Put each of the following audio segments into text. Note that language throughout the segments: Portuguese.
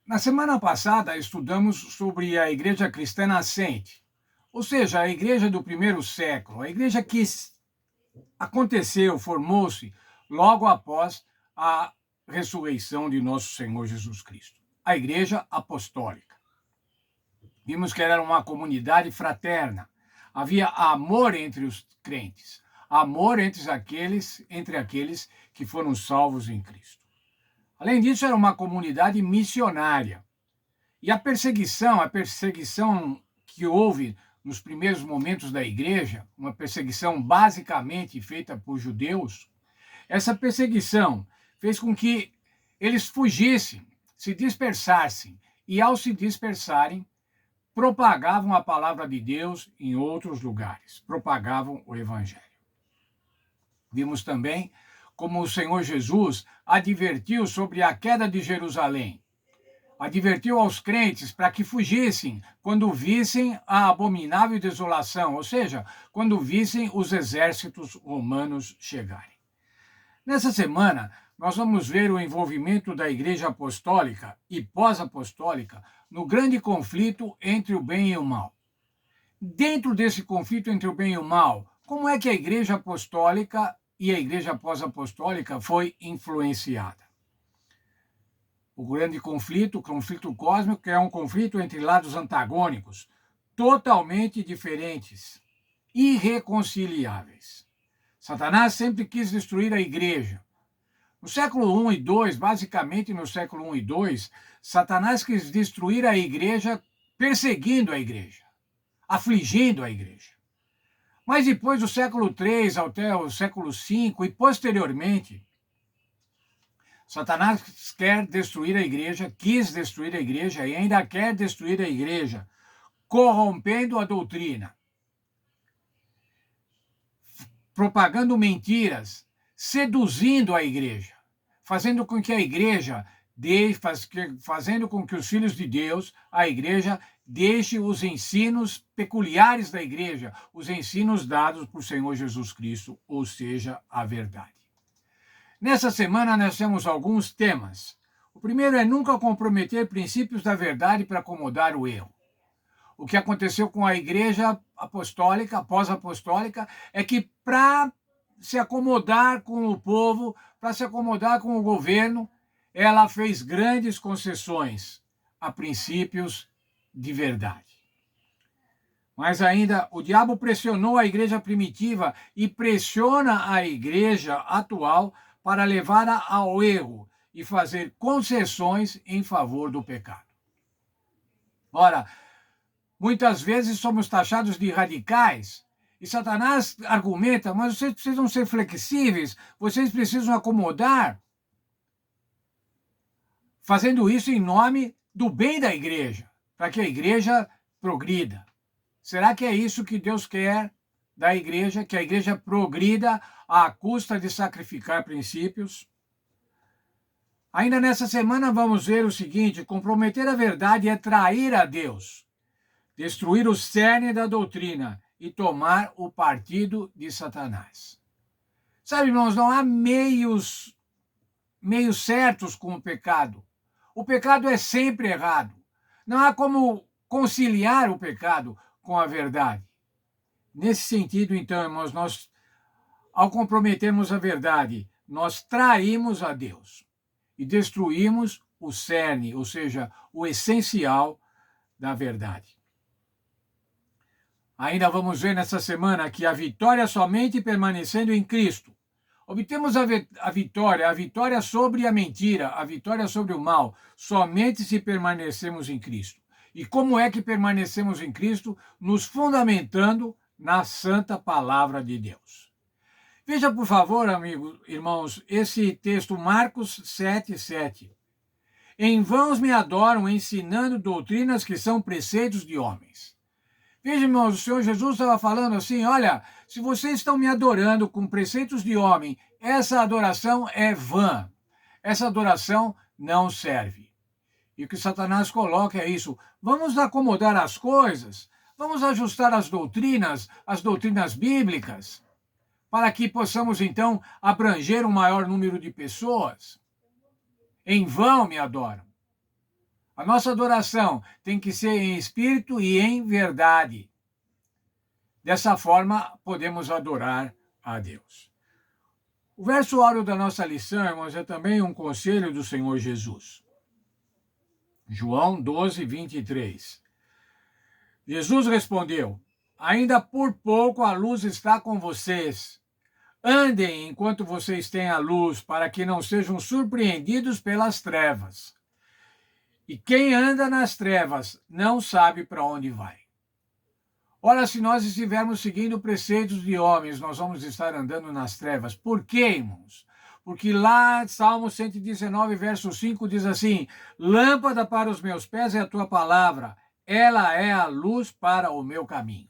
Na semana passada, estudamos sobre a Igreja Cristã Nascente, ou seja, a igreja do primeiro século, a igreja que aconteceu, formou-se logo após a ressurreição de nosso Senhor Jesus Cristo. A Igreja Apostólica. Vimos que era uma comunidade fraterna. Havia amor entre os crentes, amor entre aqueles que foram salvos em Cristo. Além disso, era uma comunidade missionária. E a perseguição que houve nos primeiros momentos da igreja, uma perseguição basicamente feita por judeus, essa perseguição fez com que eles fugissem, se dispersassem, e ao se dispersarem, propagavam a palavra de Deus em outros lugares, propagavam o evangelho. Vimos também como o Senhor Jesus advertiu sobre a queda de Jerusalém. Advertiu aos crentes para que fugissem quando vissem a abominável desolação, ou seja, quando vissem os exércitos romanos chegarem. Nessa semana, nós vamos ver o envolvimento da Igreja Apostólica e pós-apostólica no grande conflito entre o bem e o mal. Dentro desse conflito entre o bem e o mal, como é que a Igreja Apostólica e a Igreja pós-apostólica foi influenciada? O grande conflito, o conflito cósmico, é um conflito entre lados antagônicos, totalmente diferentes, irreconciliáveis. Satanás sempre quis destruir a igreja. No século I e II, basicamente no século I e II, Satanás quis destruir a igreja perseguindo a igreja, afligindo a igreja. Mas depois do século III até o século V e posteriormente, Satanás quer destruir a igreja, quis destruir a igreja e ainda quer destruir a igreja, corrompendo a doutrina, propagando mentiras, seduzindo a igreja, fazendo com que a igreja, fazendo com que os filhos de Deus, a igreja, deixe os ensinos peculiares da igreja, os ensinos dados por Senhor Jesus Cristo, ou seja, a verdade. Nessa semana, nós temos alguns temas. O primeiro é nunca comprometer princípios da verdade para acomodar o erro. O que aconteceu com a igreja apostólica, pós-apostólica, é que para se acomodar com o povo, para se acomodar com o governo, ela fez grandes concessões a princípios de verdade. Mas ainda, o diabo pressionou a igreja primitiva e pressiona a igreja atual para levá-la ao erro e fazer concessões em favor do pecado. Ora, muitas vezes somos taxados de radicais e Satanás argumenta, mas vocês precisam ser flexíveis, vocês precisam acomodar, fazendo isso em nome do bem da igreja, para que a igreja progrida. Será que é isso que Deus quer da igreja, que a igreja progrida à custa de sacrificar princípios? Ainda nessa semana vamos ver o seguinte: comprometer a verdade é trair a Deus, destruir o cerne da doutrina e tomar o partido de Satanás. Sabe, irmãos, não há meios certos com o pecado. O pecado é sempre errado. Não há como conciliar o pecado com a verdade. Nesse sentido, então, irmãos, nós, ao comprometermos a verdade, nós traímos a Deus e destruímos o cerne, ou seja, o essencial da verdade. Ainda vamos ver nessa semana que a vitória somente permanecendo em Cristo. Obtemos a vitória sobre a mentira, a vitória sobre o mal, somente se permanecemos em Cristo. E como é que permanecemos em Cristo? Nos fundamentando na santa palavra de Deus. Veja, por favor, amigos, irmãos, esse texto, Marcos 7:7. Em vão me adoram, ensinando doutrinas que são preceitos de homens. Veja, irmãos, o Senhor Jesus estava falando assim: olha, se vocês estão me adorando com preceitos de homem, essa adoração é vã. Essa adoração não serve. E o que Satanás coloca é isso: vamos acomodar as coisas, vamos ajustar as doutrinas bíblicas, para que possamos, então, abranger um maior número de pessoas. Em vão me adoram. A nossa adoração tem que ser em espírito e em verdade. Dessa forma, podemos adorar a Deus. O verso áureo da nossa lição, irmãos, é também um conselho do Senhor Jesus. João 12, 23. Jesus respondeu: ainda por pouco a luz está com vocês. Andem enquanto vocês têm a luz, para que não sejam surpreendidos pelas trevas. E quem anda nas trevas não sabe para onde vai. Ora, se nós estivermos seguindo preceitos de homens, nós vamos estar andando nas trevas. Por quê, irmãos? Porque lá, Salmo 119, verso 5, diz assim: lâmpada para os meus pés é a tua palavra, ela é a luz para o meu caminho.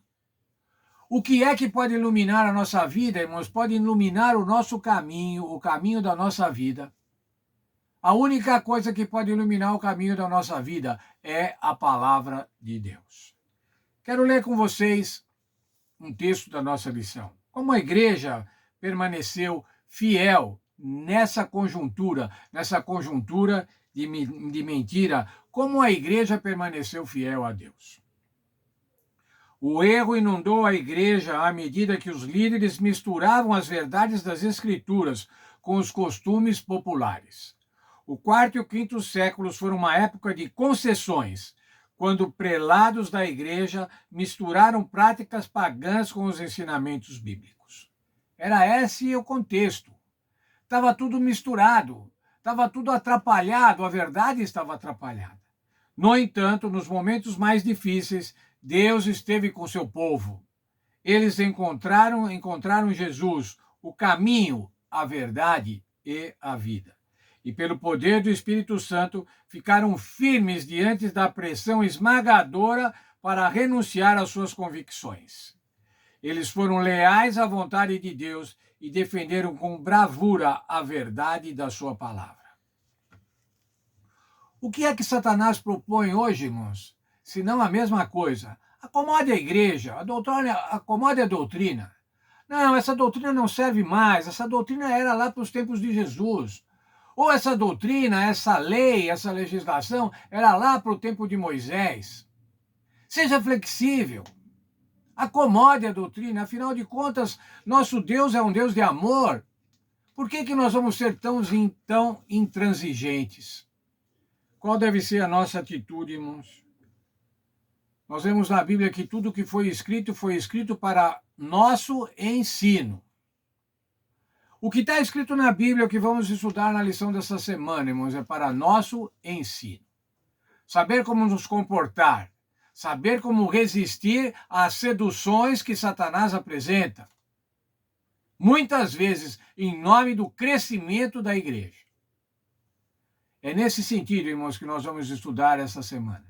O que é que pode iluminar a nossa vida, irmãos? Pode iluminar o nosso caminho, o caminho da nossa vida. A única coisa que pode iluminar o caminho da nossa vida é a palavra de Deus. Quero ler com vocês um texto da nossa lição. Como a igreja permaneceu fiel nessa conjuntura de mentira, como a igreja permaneceu fiel a Deus. O erro inundou a igreja à medida que os líderes misturavam as verdades das Escrituras com os costumes populares. O quarto e o quinto séculos foram uma época de concessões, quando prelados da igreja misturaram práticas pagãs com os ensinamentos bíblicos. Era esse o contexto. Estava tudo misturado, estava tudo atrapalhado, a verdade estava atrapalhada. No entanto, nos momentos mais difíceis, Deus esteve com seu povo. Eles encontraram Jesus, o caminho, a verdade e a vida. E pelo poder do Espírito Santo, ficaram firmes diante da pressão esmagadora para renunciar às suas convicções. Eles foram leais à vontade de Deus e defenderam com bravura a verdade da sua palavra. O que é que Satanás propõe hoje, irmãos? Se não a mesma coisa. Acomode a igreja, acomode a doutrina. Não, essa doutrina não serve mais, essa doutrina era lá para os tempos de Jesus. Ou essa doutrina, essa lei, essa legislação era lá para o tempo de Moisés. Seja flexível. Acomode a doutrina. Afinal de contas, nosso Deus é um Deus de amor. Por que nós vamos ser tão intransigentes? Qual deve ser a nossa atitude, irmãos? Nós vemos na Bíblia que tudo que foi escrito para nosso ensino. O que está escrito na Bíblia, o que vamos estudar na lição dessa semana, irmãos, é para nosso ensino. Saber como nos comportar, saber como resistir às seduções que Satanás apresenta. Muitas vezes em nome do crescimento da igreja. É nesse sentido, irmãos, que nós vamos estudar essa semana.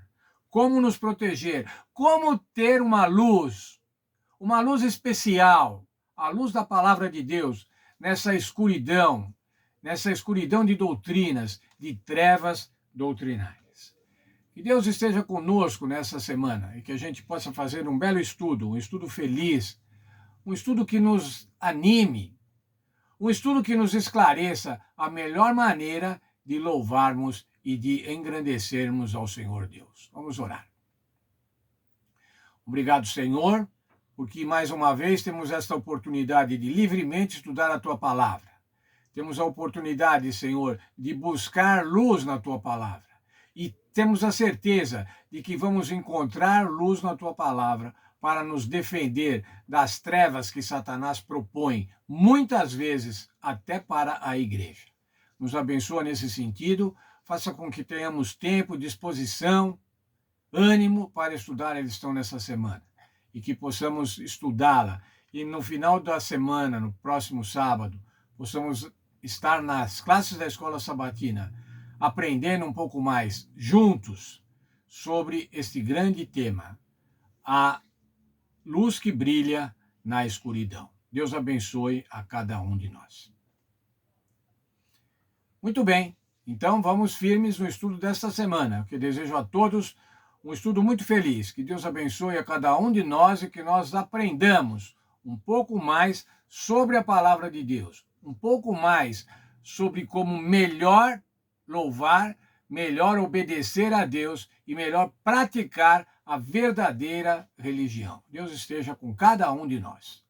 Como nos proteger, como ter uma luz especial, a luz da palavra de Deus, nessa escuridão de doutrinas, de trevas doutrinárias. Que Deus esteja conosco nessa semana e que a gente possa fazer um belo estudo, um estudo feliz, um estudo que nos anime, um estudo que nos esclareça a melhor maneira de louvarmos e de engrandecermos ao Senhor Deus. Vamos orar. Obrigado, Senhor, porque mais uma vez temos esta oportunidade de livremente estudar a Tua palavra. Temos a oportunidade, Senhor, de buscar luz na Tua palavra. E temos a certeza de que vamos encontrar luz na Tua palavra para nos defender das trevas que Satanás propõe, muitas vezes até para a igreja. Nos abençoa nesse sentido, faça com que tenhamos tempo, disposição, ânimo para estudar a lição nessa semana e que possamos estudá-la e no final da semana, no próximo sábado, possamos estar nas classes da escola sabatina, aprendendo um pouco mais juntos sobre este grande tema, a luz que brilha na escuridão. Deus abençoe a cada um de nós. Muito bem, então vamos firmes no estudo desta semana, que desejo a todos um estudo muito feliz. Que Deus abençoe a cada um de nós e que nós aprendamos um pouco mais sobre a palavra de Deus, um pouco mais sobre como melhor louvar, melhor obedecer a Deus e melhor praticar a verdadeira religião. Deus esteja com cada um de nós.